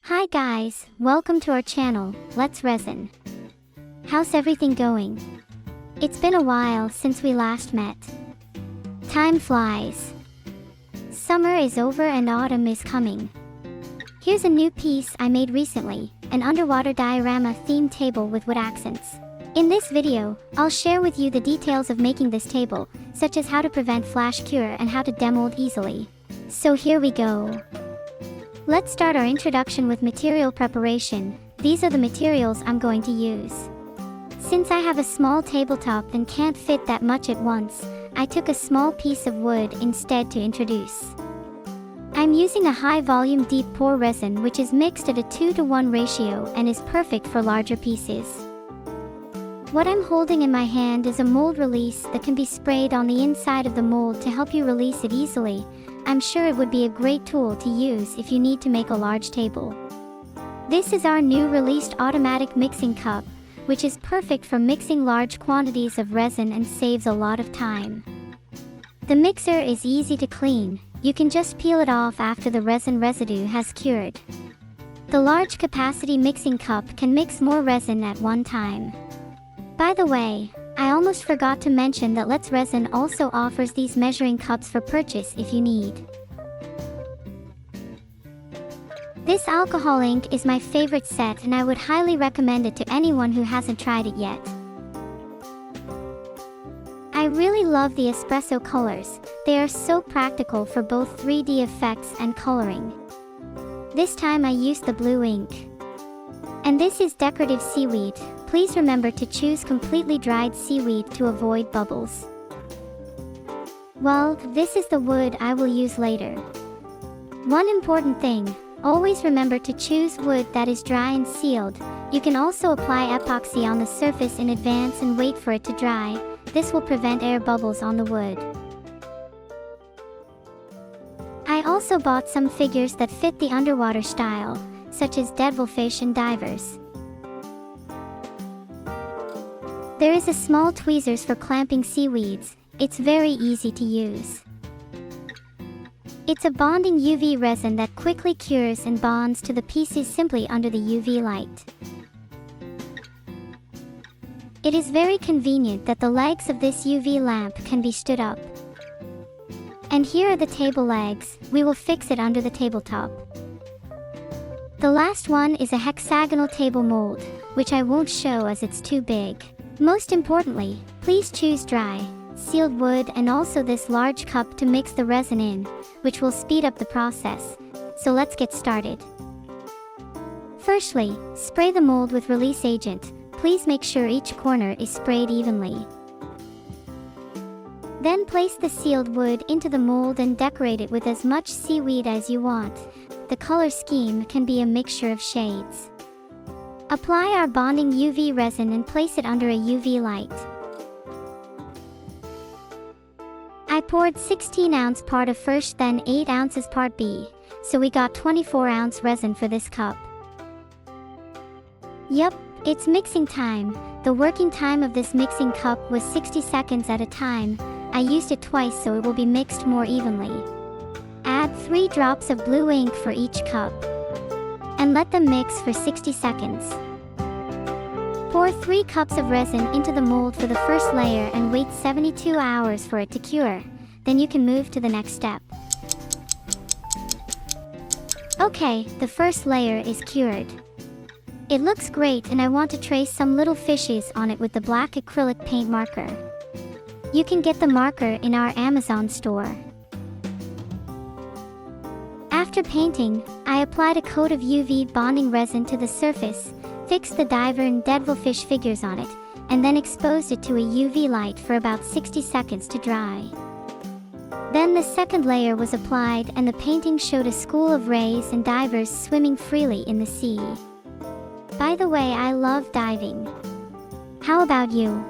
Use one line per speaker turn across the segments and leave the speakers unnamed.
Hi guys, welcome to our channel, Let's Resin. How's everything going? It's been a while since we last met. Time flies. Summer is over and autumn is coming. Here's a new piece I made recently, an underwater diorama themed table with wood accents. In this video, I'll share with you the details of making this table, such as how to prevent flash cure and how to demold easily. So here we go. Let's start our introduction with material preparation. These are the materials I'm going to use. Since I have a small tabletop and can't fit that much at once, I took a small piece of wood instead to introduce. I'm using a high volume deep pour resin which is mixed at a 2:1 ratio and is perfect for larger pieces. What I'm holding in my hand is a mold release that can be sprayed on the inside of the mold to help you release it easily. I'm sure it would be a great tool to use if you need to make a large table. This is our new released automatic mixing cup, which is perfect for mixing large quantities of resin and saves a lot of time. The mixer is easy to clean. You can just peel it off after the resin residue has cured. The large capacity mixing cup can mix more resin at one time. By the way, I almost forgot to mention that Let's Resin also offers these measuring cups for purchase if you need. This alcohol ink is my favorite set and I would highly recommend it to anyone who hasn't tried it yet. I really love the espresso colors. They are so practical for both 3D effects and coloring. This time I used the blue ink. And this is decorative seaweed. Please remember to choose completely dried seaweed to avoid bubbles. Well, this is the wood I will use later. One important thing, always remember to choose wood that is dry and sealed. You can also apply epoxy on the surface in advance and wait for it to dry. This will prevent air bubbles on the wood. I also bought some figures that fit the underwater style, such as devilfish and divers. There is a small tweezers for clamping seaweeds. It's very easy to use. It's a bonding UV resin that quickly cures and bonds to the pieces simply under the UV light. It is very convenient that the legs of this UV lamp can be stood up. And here are the table legs. We will fix it under the tabletop. The last one is a hexagonal table mold, which I won't show as it's too big. Most importantly, please choose dry, sealed wood and also this large cup to mix the resin in, which will speed up the process. So let's get started. Firstly, spray the mold with release agent. Please make sure each corner is sprayed evenly. Then place the sealed wood into the mold and decorate it with as much seaweed as you want. The color scheme can be a mixture of shades. Apply our bonding UV resin and place it under a UV light. I poured 16-ounce part of first, then 8 ounces part B, so we got 24-ounce resin for this cup. Yup, it's mixing time. The working time of this mixing cup was 60 seconds at a time. I used it twice so it will be mixed more evenly. Add 3 drops of blue ink for each cup. And let them mix for 60 seconds. Pour 3 cups of resin into the mold for the first layer and wait 72 hours for it to cure. Then you can move to the next step. Okay, the first layer is cured. It looks great and I want to trace some little fishes on it with the black acrylic paint marker. You can get the marker in our Amazon store. After painting, I applied a coat of UV bonding resin to the surface, fixed the diver and devilfish figures on it, and then exposed it to a UV light for about 60 seconds to dry. Then the second layer was applied and the painting showed a school of rays and divers swimming freely in the sea. By the way, I love diving. How about you?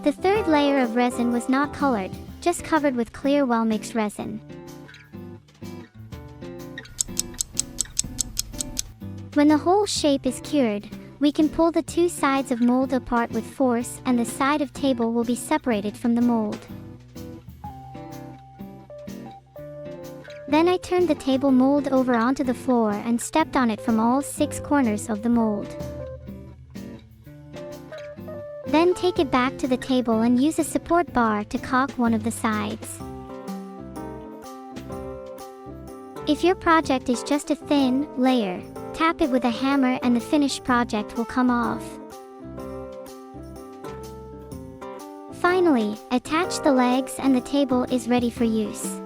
The third layer of resin was not colored, just covered with clear well-mixed resin. When the whole shape is cured, we can pull the 2 sides of mold apart with force and the side of table will be separated from the mold. Then I turned the table mold over onto the floor and stepped on it from all 6 corners of the mold. Then take it back to the table and use a support bar to caulk one of the sides. If your project is just a thin layer, tap it with a hammer and the finished project will come off. Finally, attach the legs and the table is ready for use.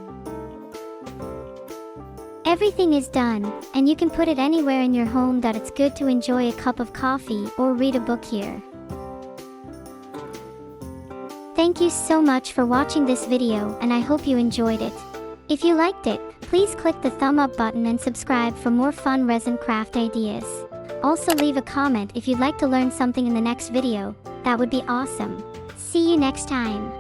Everything is done, and you can put it anywhere in your home that it's good to enjoy a cup of coffee or read a book here. Thank you so much for watching this video, and I hope you enjoyed it. If you liked it, please click the thumb up button and subscribe for more fun resin craft ideas. Also leave a comment if you'd like to learn something in the next video. That would be awesome. See you next time.